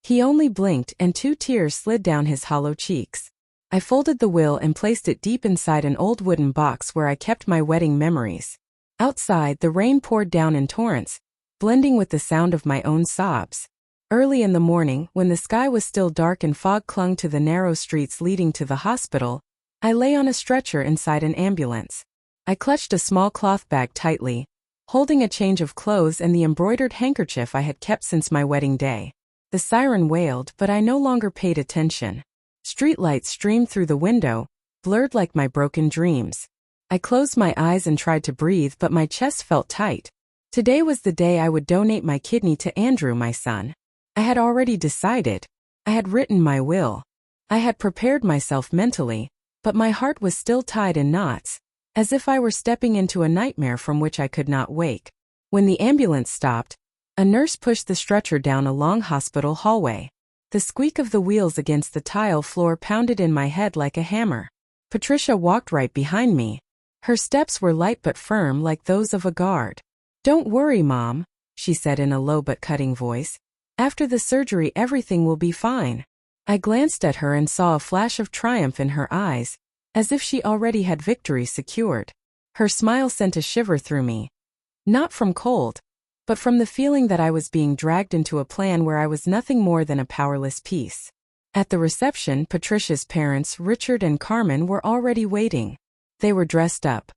He only blinked, and 2 tears slid down his hollow cheeks. I folded the will and placed it deep inside an old wooden box where I kept my wedding memories. Outside, the rain poured down in torrents, blending with the sound of my own sobs. Early in the morning, when the sky was still dark and fog clung to the narrow streets leading to the hospital, I lay on a stretcher inside an ambulance. I clutched a small cloth bag tightly, holding a change of clothes and the embroidered handkerchief I had kept since my wedding day. The siren wailed, but I no longer paid attention. Streetlights streamed through the window, blurred like my broken dreams. I closed my eyes and tried to breathe, but my chest felt tight. Today was the day I would donate my kidney to Andrew, my son. I had already decided. I had written my will. I had prepared myself mentally, but my heart was still tied in knots, as if I were stepping into a nightmare from which I could not wake. When the ambulance stopped, a nurse pushed the stretcher down a long hospital hallway. The squeak of the wheels against the tile floor pounded in my head like a hammer. Patricia walked right behind me. Her steps were light but firm like those of a guard. "Don't worry, Mom," she said in a low but cutting voice. "After the surgery everything will be fine." I glanced at her and saw a flash of triumph in her eyes, as if she already had victory secured. Her smile sent a shiver through me. Not from cold, but from the feeling that I was being dragged into a plan where I was nothing more than a powerless piece. At the reception, Patricia's parents, Richard and Carmen, were already waiting. They were dressed up.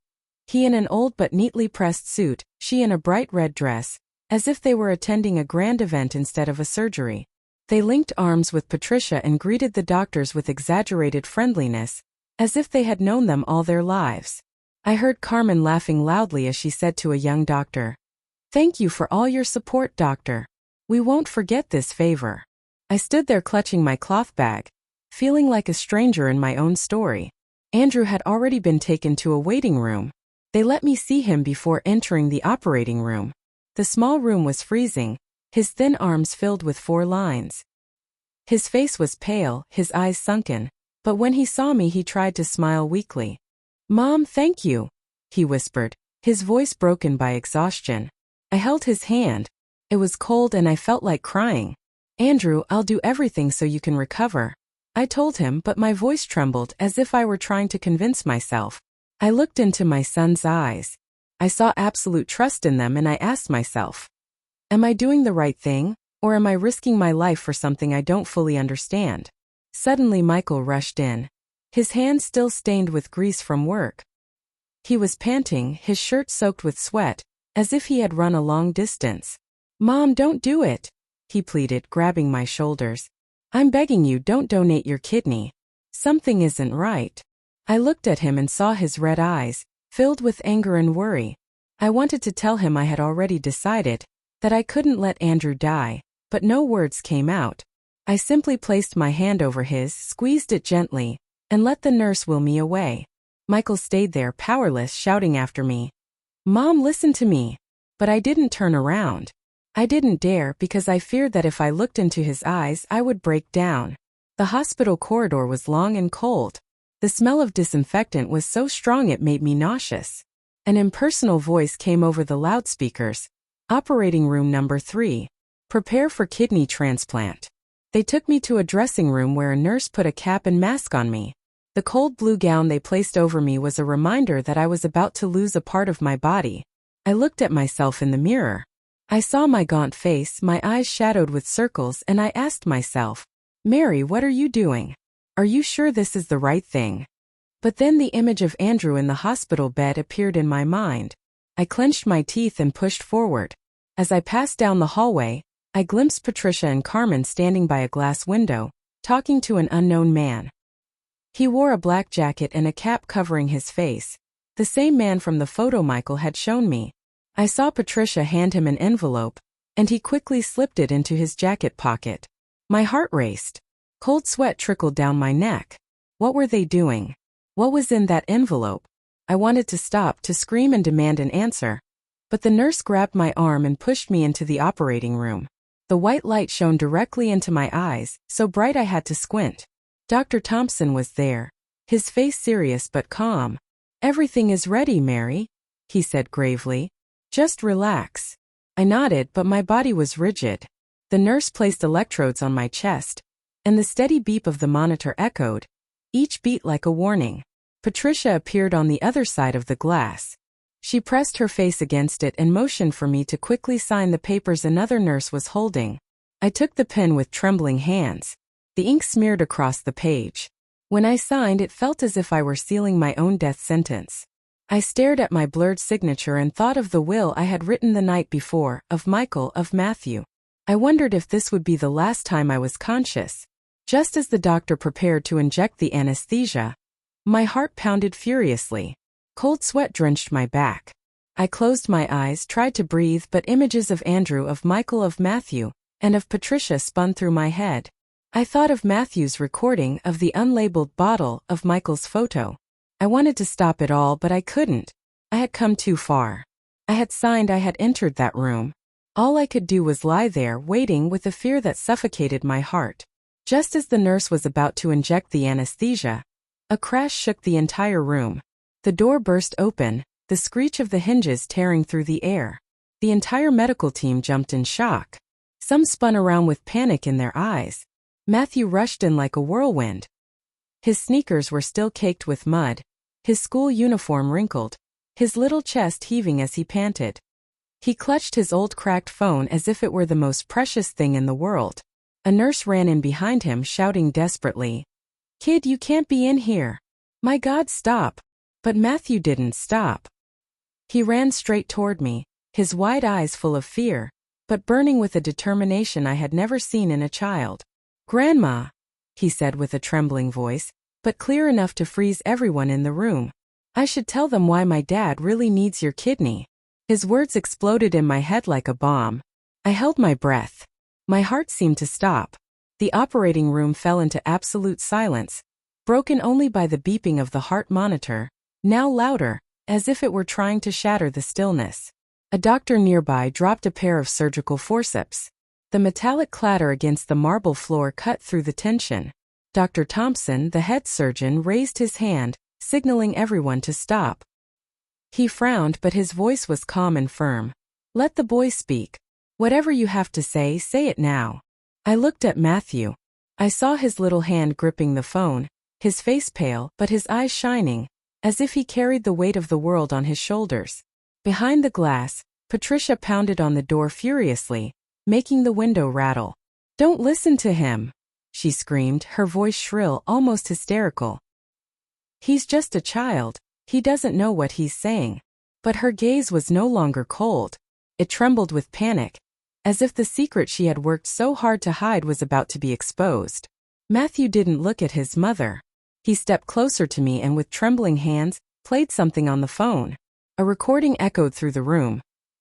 He in an old but neatly pressed suit, she in a bright red dress, as if they were attending a grand event instead of a surgery. They linked arms with Patricia and greeted the doctors with exaggerated friendliness, as if they had known them all their lives. I heard Carmen laughing loudly as she said to a young doctor, "Thank you for all your support, doctor. We won't forget this favor." I stood there clutching my cloth bag, feeling like a stranger in my own story. Andrew had already been taken to a waiting room. They let me see him before entering the operating room. The small room was freezing, his thin arms filled with 4 lines. His face was pale, his eyes sunken, but when he saw me he tried to smile weakly. "Mom, thank you," he whispered, his voice broken by exhaustion. I held his hand. It was cold and I felt like crying. "Andrew, I'll do everything so you can recover," I told him, but my voice trembled as if I were trying to convince myself. I looked into my son's eyes. I saw absolute trust in them and I asked myself, am I doing the right thing, or am I risking my life for something I don't fully understand? Suddenly Michael rushed in. His hands still stained with grease from work. He was panting, his shirt soaked with sweat, as if he had run a long distance. "Mom, don't do it," he pleaded, grabbing my shoulders. "I'm begging you, don't donate your kidney. Something isn't right." I looked at him and saw his red eyes, filled with anger and worry. I wanted to tell him I had already decided, that I couldn't let Andrew die, but no words came out. I simply placed my hand over his, squeezed it gently, and let the nurse wheel me away. Michael stayed there, powerless, shouting after me, "Mom, listen to me." But I didn't turn around. I didn't dare because I feared that if I looked into his eyes I would break down. The hospital corridor was long and cold. The smell of disinfectant was so strong it made me nauseous. An impersonal voice came over the loudspeakers. "Operating room number 3. Prepare for kidney transplant." They took me to a dressing room where a nurse put a cap and mask on me. The cold blue gown they placed over me was a reminder that I was about to lose a part of my body. I looked at myself in the mirror. I saw my gaunt face, my eyes shadowed with circles, and I asked myself, "Mary, what are you doing? Are you sure this is the right thing?" But then the image of Andrew in the hospital bed appeared in my mind. I clenched my teeth and pushed forward. As I passed down the hallway, I glimpsed Patricia and Carmen standing by a glass window, talking to an unknown man. He wore a black jacket and a cap covering his face, the same man from the photo Michael had shown me. I saw Patricia hand him an envelope, and he quickly slipped it into his jacket pocket. My heart raced. Cold sweat trickled down my neck. What were they doing? What was in that envelope? I wanted to stop, to scream and demand an answer. But the nurse grabbed my arm and pushed me into the operating room. The white light shone directly into my eyes, so bright I had to squint. Dr. Thompson was there, his face serious but calm. "Everything is ready, Mary," he said gravely. "Just relax." I nodded, but my body was rigid. The nurse placed electrodes on my chest, and the steady beep of the monitor echoed, each beat like a warning. Patricia appeared on the other side of the glass. She pressed her face against it and motioned for me to quickly sign the papers another nurse was holding. I took the pen with trembling hands. The ink smeared across the page. When I signed, it felt as if I were sealing my own death sentence. I stared at my blurred signature and thought of the will I had written the night before, of Michael, of Matthew. I wondered if this would be the last time I was conscious. Just as the doctor prepared to inject the anesthesia, my heart pounded furiously. Cold sweat drenched my back. I closed my eyes, tried to breathe, but images of Andrew, of Michael, of Matthew, and of Patricia spun through my head. I thought of Matthew's recording, of the unlabeled bottle, of Michael's photo. I wanted to stop it all, but I couldn't. I had come too far. I had signed, I had entered that room. All I could do was lie there, waiting with the fear that suffocated my heart. Just as the nurse was about to inject the anesthesia, a crash shook the entire room. The door burst open, the screech of the hinges tearing through the air. The entire medical team jumped in shock. Some spun around with panic in their eyes. Matthew rushed in like a whirlwind. His sneakers were still caked with mud, his school uniform wrinkled, his little chest heaving as he panted. He clutched his old cracked phone as if it were the most precious thing in the world. A nurse ran in behind him, shouting desperately, "Kid, you can't be in here. My God, stop." But Matthew didn't stop. He ran straight toward me, his wide eyes full of fear, but burning with a determination I had never seen in a child. "Grandma," he said with a trembling voice, but clear enough to freeze everyone in the room. "I should tell them why my dad really needs your kidney." His words exploded in my head like a bomb. I held my breath. My heart seemed to stop. The operating room fell into absolute silence, broken only by the beeping of the heart monitor, now louder, as if it were trying to shatter the stillness. A doctor nearby dropped a pair of surgical forceps. The metallic clatter against the marble floor cut through the tension. Dr. Thompson, the head surgeon, raised his hand, signaling everyone to stop. He frowned, but his voice was calm and firm. "Let the boy speak. Whatever you have to say, say it now." I looked at Matthew. I saw his little hand gripping the phone, his face pale, but his eyes shining, as if he carried the weight of the world on his shoulders. Behind the glass, Patricia pounded on the door furiously, making the window rattle. "Don't listen to him," she screamed, her voice shrill, almost hysterical. "He's just a child. He doesn't know what he's saying." But her gaze was no longer cold. It trembled with panic, as if the secret she had worked so hard to hide was about to be exposed. Matthew didn't look at his mother. He stepped closer to me and with trembling hands, played something on the phone. A recording echoed through the room.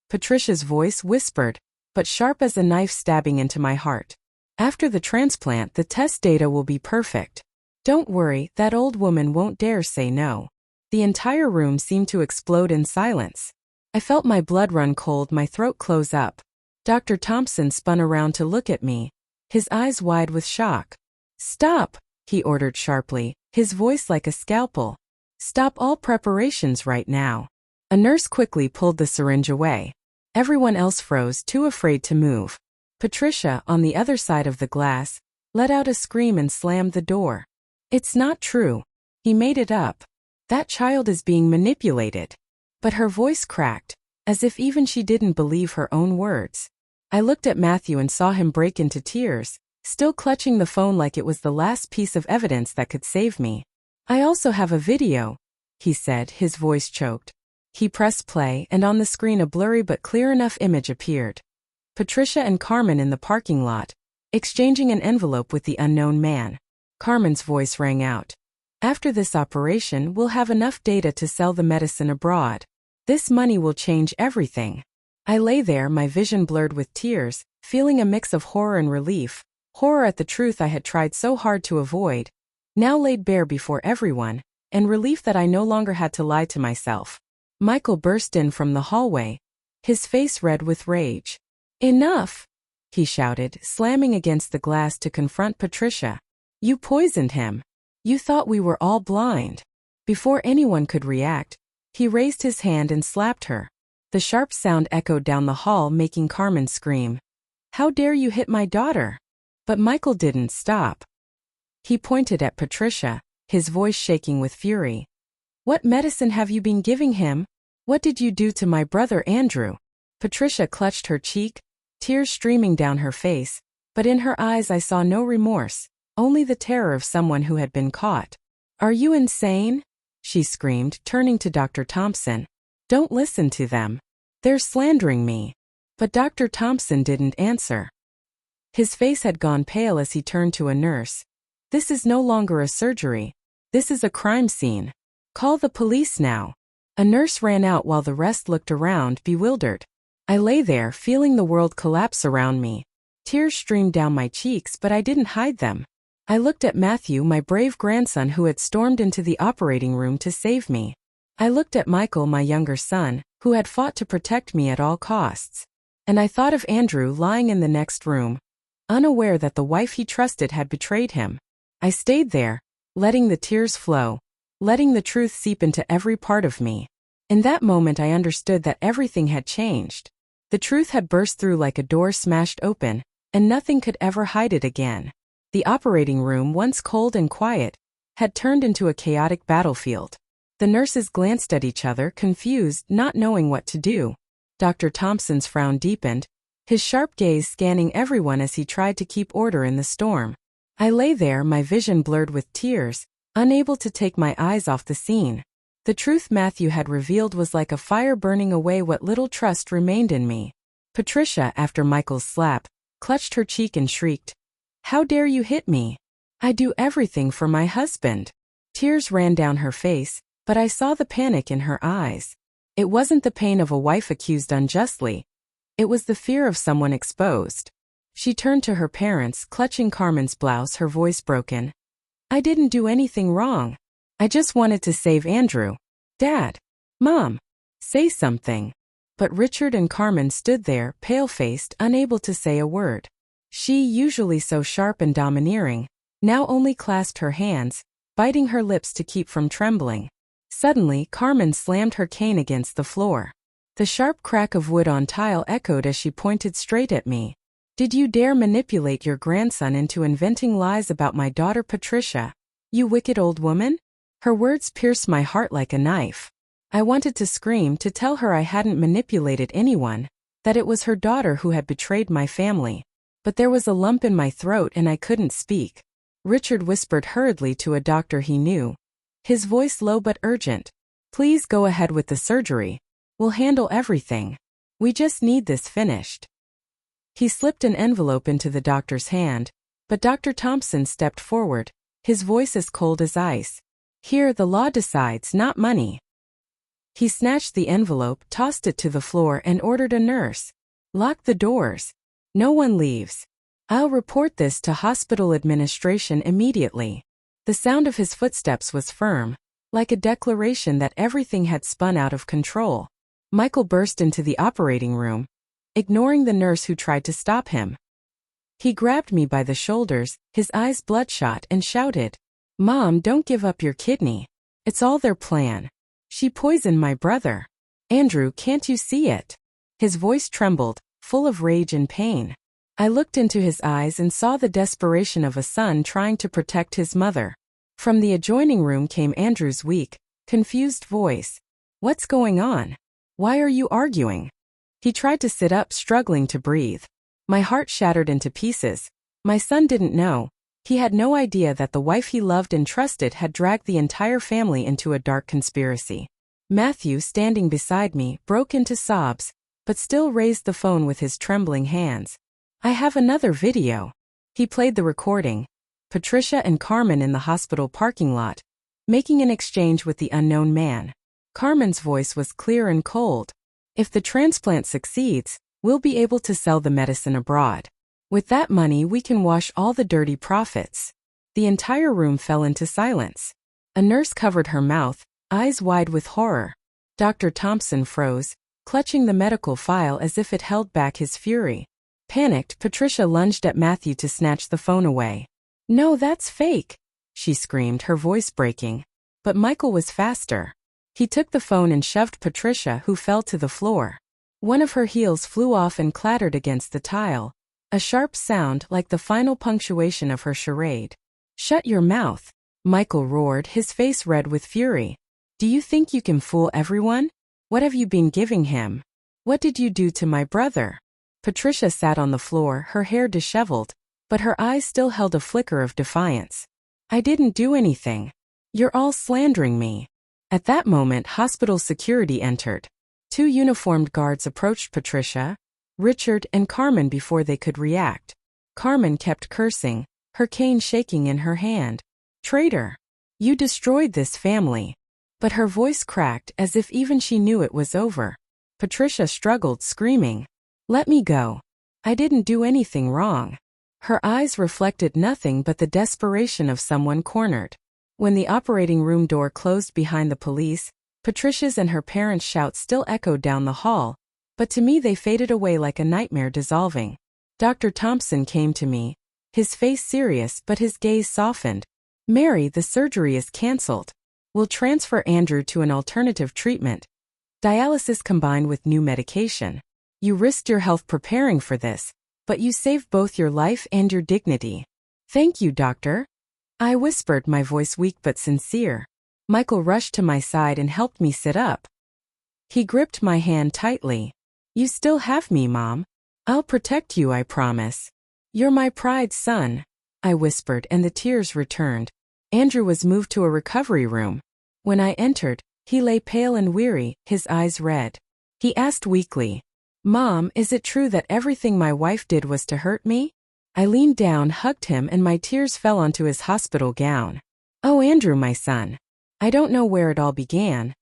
Patricia's voice whispered, but sharp as a knife stabbing into my heart. "After the transplant, the test data will be perfect. Don't worry, that old woman won't dare say no." The entire room seemed to explode in silence. I felt my blood run cold, my throat close up. Dr. Thompson spun around to look at me, his eyes wide with shock. "Stop," he ordered sharply, his voice like a scalpel. "Stop all preparations right now." A nurse quickly pulled the syringe away. Everyone else froze, too afraid to move. Patricia, on the other side of the glass, let out a scream and slammed the door. "It's not true. He made it up. That child is being manipulated." But her voice cracked, as if even she didn't believe her own words. I looked at Matthew and saw him break into tears, still clutching the phone like it was the last piece of evidence that could save me. "I also have a video," he said, his voice choked. He pressed play, and on the screen a blurry but clear enough image appeared. Patricia and Carmen in the parking lot, exchanging an envelope with the unknown man. Carmen's voice rang out. "After this operation, we'll have enough data to sell the medicine abroad. This money will change everything." I lay there, my vision blurred with tears, feeling a mix of horror and relief. Horror at the truth I had tried so hard to avoid, now laid bare before everyone, and relief that I no longer had to lie to myself. Michael burst in from the hallway, his face red with rage. "Enough!" he shouted, slamming against the glass to confront Patricia. "You poisoned him. You thought we were all blind." Before anyone could react, he raised his hand and slapped her. The sharp sound echoed down the hall, making Carmen scream. "How dare you hit my daughter?" But Michael didn't stop. He pointed at Patricia, his voice shaking with fury. "What medicine have you been giving him? What did you do to my brother Andrew?" Patricia clutched her cheek, tears streaming down her face, but in her eyes I saw no remorse, only the terror of someone who had been caught. "Are you insane?" she screamed, turning to Dr. Thompson. "Don't listen to them. They're slandering me." But Dr. Thompson didn't answer. His face had gone pale as he turned to a nurse. "This is no longer a surgery. This is a crime scene. Call the police now." A nurse ran out while the rest looked around, bewildered. I lay there, feeling the world collapse around me. Tears streamed down my cheeks, but I didn't hide them. I looked at Matthew, my brave grandson who had stormed into the operating room to save me. I looked at Michael, my younger son, who had fought to protect me at all costs. And I thought of Andrew lying in the next room, unaware that the wife he trusted had betrayed him. I stayed there, letting the tears flow, letting the truth seep into every part of me. In that moment I understood that everything had changed. The truth had burst through like a door smashed open, and nothing could ever hide it again. The operating room, once cold and quiet, had turned into a chaotic battlefield. The nurses glanced at each other, confused, not knowing what to do. Dr. Thompson's frown deepened, his sharp gaze scanning everyone as he tried to keep order in the storm. I lay there, my vision blurred with tears, unable to take my eyes off the scene. The truth Matthew had revealed was like a fire burning away what little trust remained in me. Patricia, after Michael's slap, clutched her cheek and shrieked, "How dare you hit me? I do everything for my husband." Tears ran down her face, but I saw the panic in her eyes. It wasn't the pain of a wife accused unjustly. It was the fear of someone exposed. She turned to her parents, clutching Carmen's blouse, her voice broken. "I didn't do anything wrong. I just wanted to save Andrew. Dad, Mom, say something." But Richard and Carmen stood there, pale-faced, unable to say a word. She, usually so sharp and domineering, now only clasped her hands, biting her lips to keep from trembling. Suddenly, Carmen slammed her cane against the floor. The sharp crack of wood on tile echoed as she pointed straight at me. "Did you dare manipulate your grandson into inventing lies about my daughter Patricia? You wicked old woman?" Her words pierced my heart like a knife. I wanted to scream, to tell her I hadn't manipulated anyone, that it was her daughter who had betrayed my family. But there was a lump in my throat and I couldn't speak. Richard whispered hurriedly to a doctor he knew, his voice low but urgent. "Please go ahead with the surgery. We'll handle everything. We just need this finished." He slipped an envelope into the doctor's hand, but Dr. Thompson stepped forward, his voice as cold as ice. "Here, the law decides, not money." He snatched the envelope, tossed it to the floor, and ordered a nurse. "Lock the doors. No one leaves. I'll report this to hospital administration immediately." The sound of his footsteps was firm, like a declaration that everything had spun out of control. Michael burst into the operating room, ignoring the nurse who tried to stop him. He grabbed me by the shoulders, his eyes bloodshot, and shouted, "Mom, don't give up your kidney. It's all their plan. She poisoned my brother. Andrew, can't you see it?" His voice trembled, full of rage and pain. I looked into his eyes and saw the desperation of a son trying to protect his mother. From the adjoining room came Andrew's weak, confused voice. "What's going on? Why are you arguing?" He tried to sit up, struggling to breathe. My heart shattered into pieces. My son didn't know. He had no idea that the wife he loved and trusted had dragged the entire family into a dark conspiracy. Matthew, standing beside me, broke into sobs, but still raised the phone with his trembling hands. "I have another video." He played the recording. Patricia and Carmen in the hospital parking lot, making an exchange with the unknown man. Carmen's voice was clear and cold. "If the transplant succeeds, we'll be able to sell the medicine abroad. With that money we can wash all the dirty profits." The entire room fell into silence. A nurse covered her mouth, eyes wide with horror. Dr. Thompson froze, clutching the medical file as if it held back his fury. Panicked, Patricia lunged at Matthew to snatch the phone away. "No, that's fake," she screamed, her voice breaking. But Michael was faster. He took the phone and shoved Patricia, who fell to the floor. One of her heels flew off and clattered against the tile, a sharp sound like the final punctuation of her charade. "Shut your mouth," Michael roared, his face red with fury. "Do you think you can fool everyone? What have you been giving him? What did you do to my brother?" Patricia sat on the floor, her hair disheveled, but her eyes still held a flicker of defiance. "I didn't do anything. You're all slandering me." At that moment, hospital security entered. 2 uniformed guards approached Patricia, Richard, and Carmen before they could react. Carmen kept cursing, her cane shaking in her hand. "Traitor! You destroyed this family." But her voice cracked as if even she knew it was over. Patricia struggled, screaming, "Let me go. I didn't do anything wrong." Her eyes reflected nothing but the desperation of someone cornered. When the operating room door closed behind the police, Patricia's and her parents' shouts still echoed down the hall, but to me they faded away like a nightmare dissolving. Dr. Thompson came to me, his face serious but his gaze softened. "Mary, the surgery is cancelled. We'll transfer Andrew to an alternative treatment. Dialysis combined with new medication. You risked your health preparing for this, but you saved both your life and your dignity." "Thank you, doctor," I whispered, my voice weak but sincere. Michael rushed to my side and helped me sit up. He gripped my hand tightly. "You still have me, Mom. I'll protect you, I promise. You're my pride, son," I whispered, and the tears returned. Andrew was moved to a recovery room. When I entered, he lay pale and weary, his eyes red. He asked weakly, "Mom, is it true that everything my wife did was to hurt me?" I leaned down, hugged him, and my tears fell onto his hospital gown. "Oh, Andrew, my son. I don't know where it all began,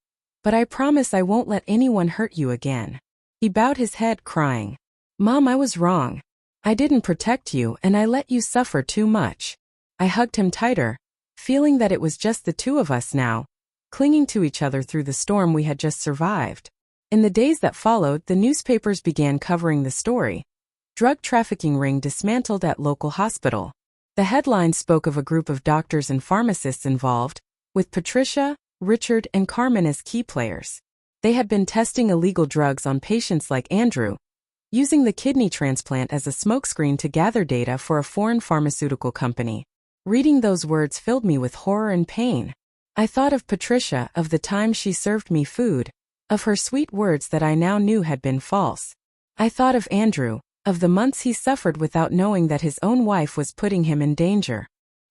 but I promise I won't let anyone hurt you again." He bowed his head, crying, "Mom, I was wrong. I didn't protect you, and I let you suffer too much." I hugged him tighter, feeling that it was just the two of us now, clinging to each other through the storm we had just survived. In the days that followed, the newspapers began covering the story. Drug trafficking ring dismantled at local hospital. The headlines spoke of a group of doctors and pharmacists involved, with Patricia, Richard, and Carmen as key players. They had been testing illegal drugs on patients like Andrew, using the kidney transplant as a smokescreen to gather data for a foreign pharmaceutical company. Reading those words filled me with horror and pain. I thought of Patricia, of the time she served me food, of her sweet words that I now knew had been false. I thought of Andrew, of the months he suffered without knowing that his own wife was putting him in danger.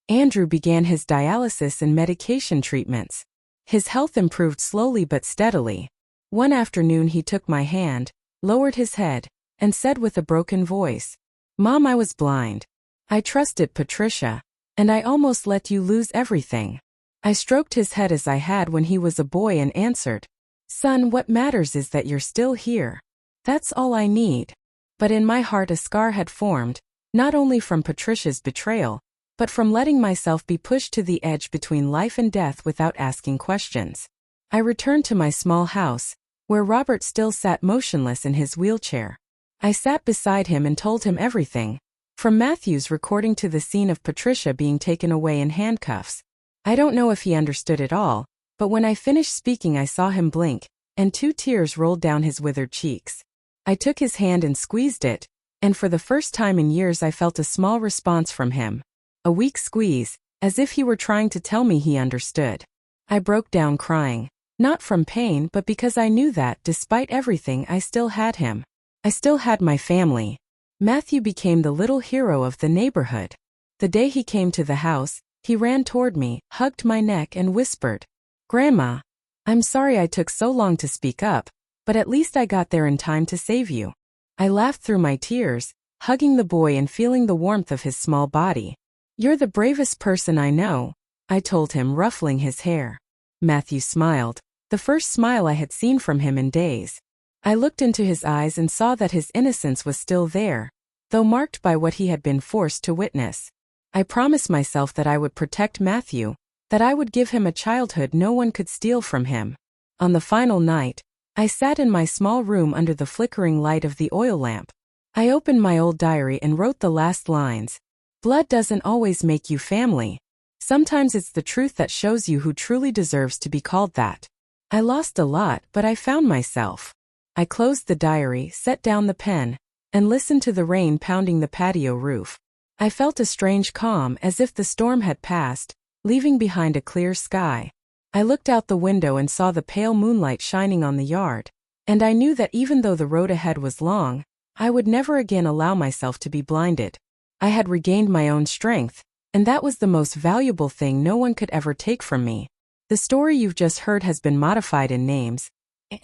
Andrew began his dialysis and medication treatments. His health improved slowly but steadily. One afternoon he took my hand, lowered his head, and said with a broken voice, "Mom, I was blind. I trusted Patricia, and I almost let you lose everything." I stroked his head as I had when he was a boy and answered, "Son, what matters is that you're still here. That's all I need." But in my heart a scar had formed, not only from Patricia's betrayal, but from letting myself be pushed to the edge between life and death without asking questions. I returned to my small house, where Robert still sat motionless in his wheelchair. I sat beside him and told him everything, from Matthew's recording to the scene of Patricia being taken away in handcuffs. I don't know if he understood it all, but when I finished speaking I saw him blink, and 2 tears rolled down his withered cheeks. I took his hand and squeezed it, and for the first time in years I felt a small response from him. A weak squeeze, as if he were trying to tell me he understood. I broke down crying, not from pain but because I knew that, despite everything, I still had him. I still had my family. Matthew became the little hero of the neighborhood. The day he came to the house, he ran toward me, hugged my neck and whispered, "Grandma, I'm sorry I took so long to speak up, but at least I got there in time to save you." I laughed through my tears, hugging the boy and feeling the warmth of his small body. "You're the bravest person I know," I told him, ruffling his hair. Matthew smiled, the first smile I had seen from him in days. I looked into his eyes and saw that his innocence was still there, though marked by what he had been forced to witness. I promised myself that I would protect Matthew, that I would give him a childhood no one could steal from him. On the final night, I sat in my small room under the flickering light of the oil lamp. I opened my old diary and wrote the last lines. "Blood doesn't always make you family. Sometimes it's the truth that shows you who truly deserves to be called that." I lost a lot, but I found myself. I closed the diary, set down the pen, and listened to the rain pounding the patio roof. I felt a strange calm, as if the storm had passed, leaving behind a clear sky. I looked out the window and saw the pale moonlight shining on the yard, and I knew that even though the road ahead was long, I would never again allow myself to be blinded. I had regained my own strength, and that was the most valuable thing no one could ever take from me. The story you've just heard has been modified in names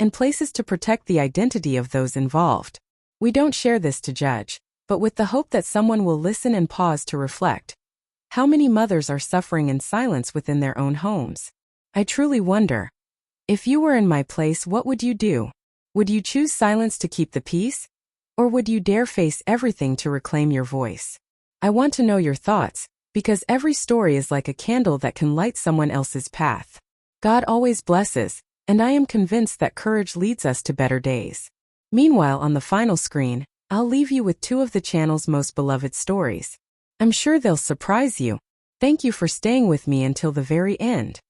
and places to protect the identity of those involved. We don't share this to judge, but with the hope that someone will listen and pause to reflect. How many mothers are suffering in silence within their own homes? I truly wonder. If you were in my place, what would you do? Would you choose silence to keep the peace? Or would you dare face everything to reclaim your voice? I want to know your thoughts, because every story is like a candle that can light someone else's path. God always blesses, and I am convinced that courage leads us to better days. Meanwhile, on the final screen, I'll leave you with two of the channel's most beloved stories. I'm sure they'll surprise you. Thank you for staying with me until the very end.